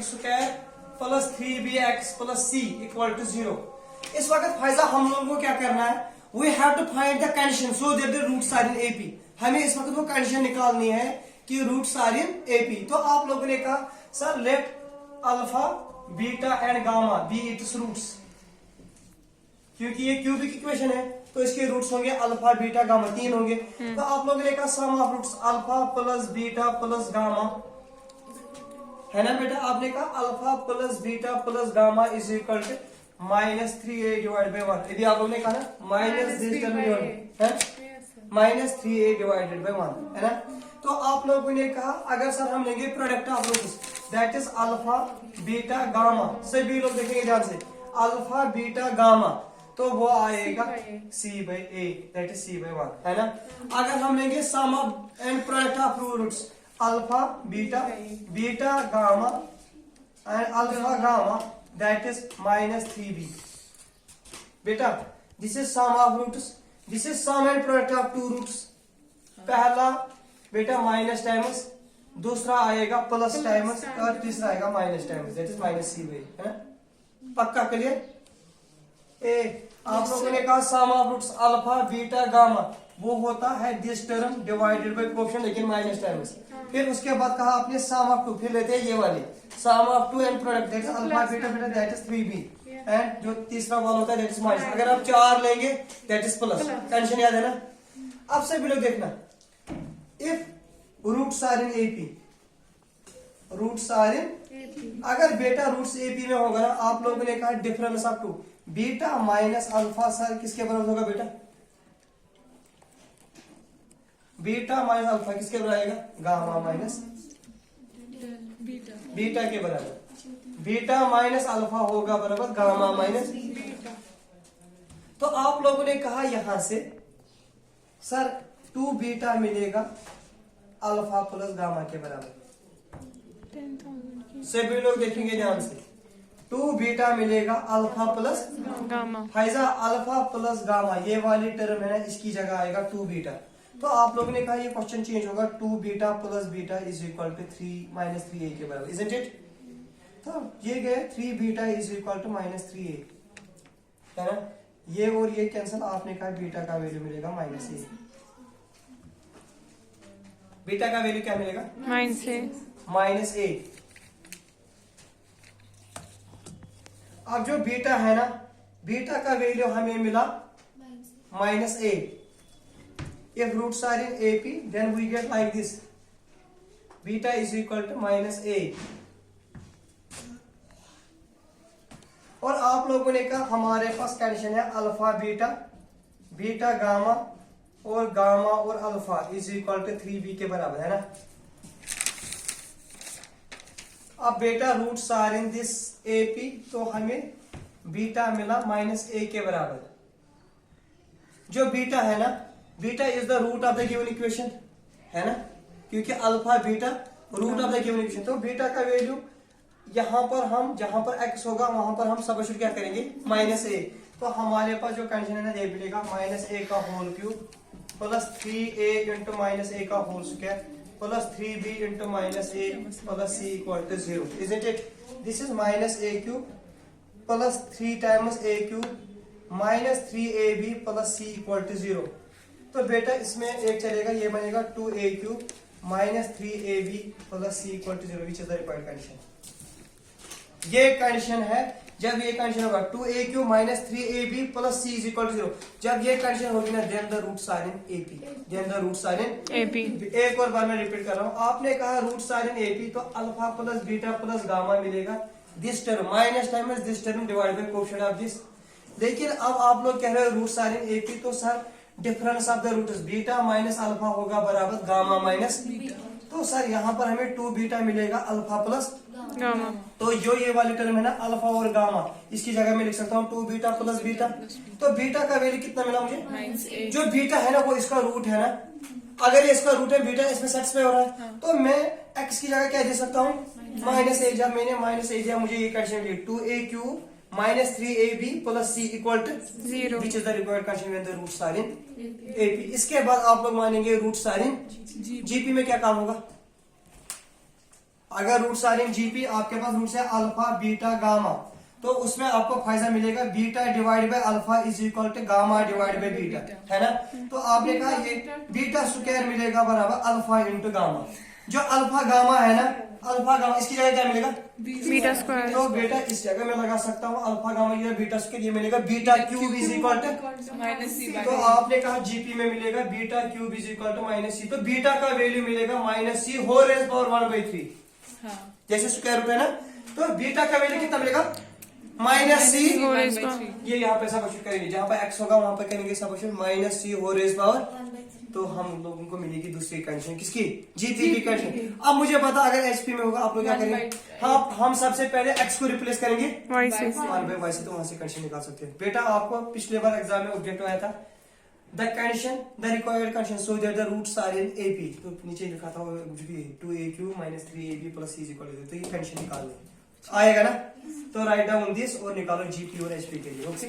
Square plus 3bx plus c equal to 0। इस वक्त फैजा हम लोगों को क्या करना है, we have to find the condition so that the roots are in AP. हमें इस वक्त वो कंडीशन निकालनी है कि रूट्स आर इन एपी। तो आप लोगों ने कहा sir let alpha beta and gamma be its roots, क्योंकि ये क्यूबिक इक्वेशन है तो इसके रूट्स होंगे अल्फा बीटा गामा, तीन होंगे। तो आप लोगों ने कहा sum of roots alpha plus beta plus gamma, है ना बेटा। आपने कहा alpha plus beta plus gamma is equal to -3a divide by 1। यदि आप लोगों ने कहा ना माइनस दिस टर्म है -3a डिवाइडेड बाई 1, है ना। तो आप लोगों ने कहा अगर सर हम लेंगे product of roots that is alpha beta gamma, सभी लोग देखेंगे ध्यान से, अल्फा बीटा गामा तो वो आएगा c/a दैट इज c/1, है ना। अगर हम लेंगे sum of and product of roots alpha beta beta gamma and alpha gamma that is -3b। बेटा this is sum of roots, this is sum and product of two roots. पहला बेटा minus times, दूसरा आएगा plus times और तीसरा आएगा minus times that is -c/a, है ना। पक्का क्लियर। ए आप लोगों ने कहा sum of roots alpha beta gamma वो होता है this term divided by coefficient लेकिन माइनस टाइम्स। फिर उसके बाद कहा आपने सम ऑफ टू, फिर लेते हैं ये वाली sum of two and product that is alpha beta beta that is 3b and जो तीसरा वाला होता है दैट इज माइनस। अगर आप 4 लेंगे दैट इज प्लस। टेंशन याद है ना। अब से भी लोग देखना if roots are in AP, roots are in, अगर बेटा रूट्स एपी में होगा ना, आप लोगों ने कहा difference of two beta minus alpha sir किसके बराबर होगा बेटा, बीटा माइनस अल्फा किसके बराबर आएगा, गामा माइनस बीटा के बराबर। बीटा माइनस अल्फा होगा बराबर गामा माइनस। तो आप लोगों ने कहा यहां से सर 2 बीटा मिलेगा अल्फा प्लस गामा के बराबर। सभी लोग देखेंगे ध्यान से, 2 बीटा मिलेगा alpha plus gamma. Faiza alpha plus gamma ये वाली टर्म है ना, इसकी जगह आएगा 2 बीटा। तो आप लोगों ने कहा ये क्वेश्चन चेंज होगा, 2 beta plus beta is equal to 3 -3a के बराबर, इजंट इट। तो ये गए 3 beta is equal to -3a, है ना। ये और ये कैंसिल, आपने कहा बीटा का वैल्यू मिलेगा -a। बीटा का वैल्यू क्या मिलेगा, -a। अब जो बीटा है ना, बीटा का वैल्यू हमें मिला -a। If roots are in AP, then we get like this. Beta is equal to -a. और आप लोगों ने कहा हमारे पास कंडीशन है अल्फा बीटा बीटा गामा और गामा और alpha is equal to 3b के बराबर, है ना। अब बेटा roots are in this AP, तो हमें बीटा मिला -a के बराबर। जो बीटा है ना, beta is the root of the given equation, है ना, क्योंकि alpha beta root of the given equation. तो बीटा का वैल्यू यहां पर हम जहां पर x होगा वहां पर हम सबस्टिट्यूट क्या करेंगे, -a। तो हमारे पास जो कंडीशन है ना ये मिलेगा -a का whole cube plus 3a into -a का whole square plus 3b into -a plus c equal to 0, isn't it. This is -a cube plus 3 times a cube -3ab plus c equal to 0। तो बेटा इसमें एक चलेगा, ये बनेगा 2a cube -3ab plus c equal to 0 which is the required condition. ये condition है जब ये कंडीशन होगा 2a cube -3ab plus c is equal to 0। जब ये कंडीशन होगी ना then the roots are in AP, then the roots are in AP। एक और बार मैं रिपीट कर रहा हूं, आपने कहा रूट्स आर इन AP, तो alpha plus beta plus gamma मिलेगा this term minus times this term divide by coefficient of this. लेकिन अब आप लोग कह रहे हो रूट्स आर इन AP, तो sir difference of the roots beta minus alpha होगा बराबर गामा माइनस बीटा। तो सर यहाँ पर हमें 2 बीटा मिलेगा अल्फा प्लस गामा। तो जो ये वाली टर्म है ना अल्फा और गामा, इसकी जगह में लिख सकता हूँ 2 बीटा प्लस बीटा। तो बीटा का वैल्यू कितना मिला मुझे, जो बीटा है ना वो इसका रूट है ना, अगर ये इसका रूट है बीटा इसमें सेटिस्फाई हो रहा है, तो मैं x की जगह क्या दे सकता हूँ, -a। जब मैंने -a दिया मुझे ये कंडीशन मिली 2a cube -3ab plus c equal to 0 which is the required condition when the roots are in AP। इसके बाद आप लोग मानेंगे रूट्स आर इन GP में क्या काम होगा, अगर रूट्स आर इन जीपी, आपके पास रूट्स है अल्फा बीटा गामा, तो उसमें आपको फायदा मिलेगा beta divide by alpha is equal to gamma divide by beta, है ना। तो आपने कहा ये बीटा स्क्वायर मिलेगा बराबर अल्फा इंटू गामा। जो अल्फा गामा है ना, अल्फा गामा, इसकी जगह क्या मिलेगा बीटा स्क्वायर। तो बेटा इस जगह में लगा सकता हूँ अल्फा गामा, ये बीटा स्क्वायर, ये मिलेगा beta cube is equal to minus C. तो आपने कहा जीपी में मिलेगा beta cube is equal to minus C, तो बीटा का वैल्यू मिलेगा minus C whole raise power 1/3, जैसे स्क्वायर रूट है ना। तो बीटा का वैल्यू कितना मिलेगा माइनस सी, ये यहाँ पे सब्स्टिट्यूट करेंगे, जहाँ पे एक्स होगा वहां पे करेंगे substitute minus C whole raise power, तो हम लोगों को मिलेगी दूसरी कंडीशन, किसकी जीपी की कंडीशन। अब मुझे पता अगर एचपी में होगा आप लोग क्या करेंगे, हाँ हम सबसे पहले एक्स को रिप्लेस करेंगे वाई से। 1/y से, तो वहां से कंडीशन निकाल सकते हैं। बेटा आपको पिछले बार एग्जाम में ऑब्जेक्ट आया था the condition the required condition so that the roots are in AP, तो नीचे लिखा था कुछ भी 2a³ - 3ab + c = 0, तो ये कंडीशन निकाल आएगा ना। तो राइट डाउन दिस और निकालो जीपी और एचपी के लिए, ओके।